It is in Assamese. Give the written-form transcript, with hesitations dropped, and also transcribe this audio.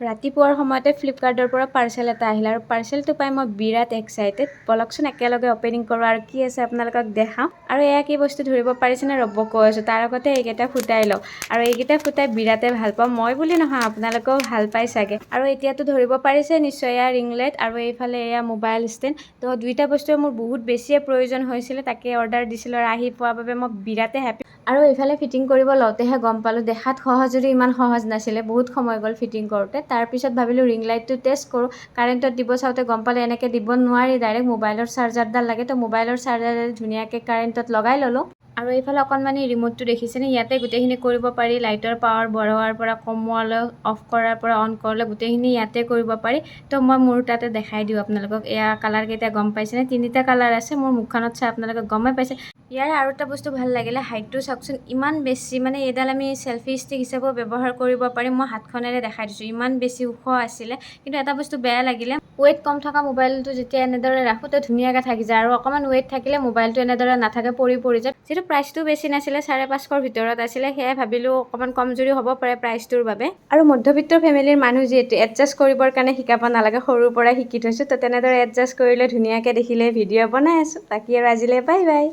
ৰাতিপুৱাৰ সময়তে ফ্লিপকাৰ্টৰ পৰা পাৰ্চেল এটা আহিল আৰু পাৰ্চেলটো পাই মই বিৰাট এক্সাইটেড। বলকচোন একেলগে অপেনিং কৰোঁ আৰু কি আছে আপোনালোকক দেখাওঁ। আৰু এয়া কি বস্তু ধৰিব পাৰিছেনে? ৰ'ব কৈ আছোঁ। তাৰ আগতে এইকেইটা ফুটাই লওঁ আৰু এইকেইটা ফুটাই বিৰাটে ভাল পাওঁ। মই বুলি নহয়, আপোনালোকেও ভাল পাই চাগে। আৰু এতিয়াতো ধৰিব পাৰিছে নিশ্চয়, এয়া ৰিং লাইট আৰু এইফালে এয়া মোবাইল ষ্টেণ্ড। তো দুইটা বস্তুৱে মোৰ বহুত বেছিয়ে প্ৰয়োজন হৈছিলে, তাকে অৰ্ডাৰ দিছিলোঁ আৰু আহি পোৱাৰ বাবে মই বিৰাটে হেপী। আৰু এইফালে ফিটিং কৰিব লওঁতেহে গম পালোঁ, দেখাত সহজ যদি ইমান সহজ নাছিলে, বহুত সময় গ'ল ফিটিং কৰোঁতে। তাৰপিছত ভাবিলোঁ ৰিং লাইটটো টেষ্ট কৰোঁ। কাৰেণ্টত দিব চাওঁতে গম পালোঁ এনেকৈ দিব নোৱাৰি, ডাইৰেক্ট মোবাইলৰ চাৰ্জাৰডাল লাগে। তো মোবাইলৰ চাৰ্জাৰডাল ধুনীয়াকৈ কাৰেণ্টত লগাই ল'লোঁ। আৰু এইফালে অকণমানি ৰিম'টটো দেখিছেনে? ইয়াতে গোটেইখিনি কৰিব পাৰি। লাইটৰ পাৱাৰ বঢ়োৱাৰ পৰা কমোৱালৈ, অফ কৰাৰ পৰা অন কৰালৈ গোটেইখিনি ইয়াতে কৰিব পাৰি। তো মই মোৰ তাতে দেখাই দিওঁ আপোনালোকক। এয়া কালাৰকেইটা গম পাইছেনে? 3টা কালাৰ আছে। মোৰ মুখখনত চাই আপোনালোকে গমেই পাইছে। ইয়াৰ আৰু এটা বস্তু ভাল লাগিলে, হাইটটো চাওকচোন ইমান বেছি, মানে এইডাল আমি চেলফি ষ্টিক হিচাপেও ব্যৱহাৰ কৰিব পাৰিম। মই হাতখনেৰে দেখাই দিছোঁ, ইমান বেছি ওখ আছিলে। কিন্তু এটা বস্তু বেয়া লাগিলে, ৱেইট কম থকা মোবাইলটো যেতিয়া এনেদৰে ৰাখোঁ তো ধুনীয়াকৈ থাকি যায়, আৰু অকণমান ৱেইট থাকিলে মোবাইলটো এনেদৰে নাথাকে, পৰি যায়। যিহেতু প্ৰাইচটো বেছি নাছিলে, 550ৰ ভিতৰত আছিলে, সেয়াই ভাবিলোঁ অকণমান কমজুৰি হ'ব পাৰে প্ৰাইচটোৰ বাবে। আৰু মধ্যবিত্ত ফেমিলিৰ মানুহ যিহেতু, এডজাষ্ট কৰিবৰ কাৰণে শিকাব নালাগে, সৰুৰ পৰাই শিকি থৈছোঁ। তো তেনেদৰে এডজাষ্ট কৰিলে ধুনীয়াকৈ দেখিলে ভিডিঅ' বনাই আছোঁ। বাকী আৰু আজিলৈ বাই বাই।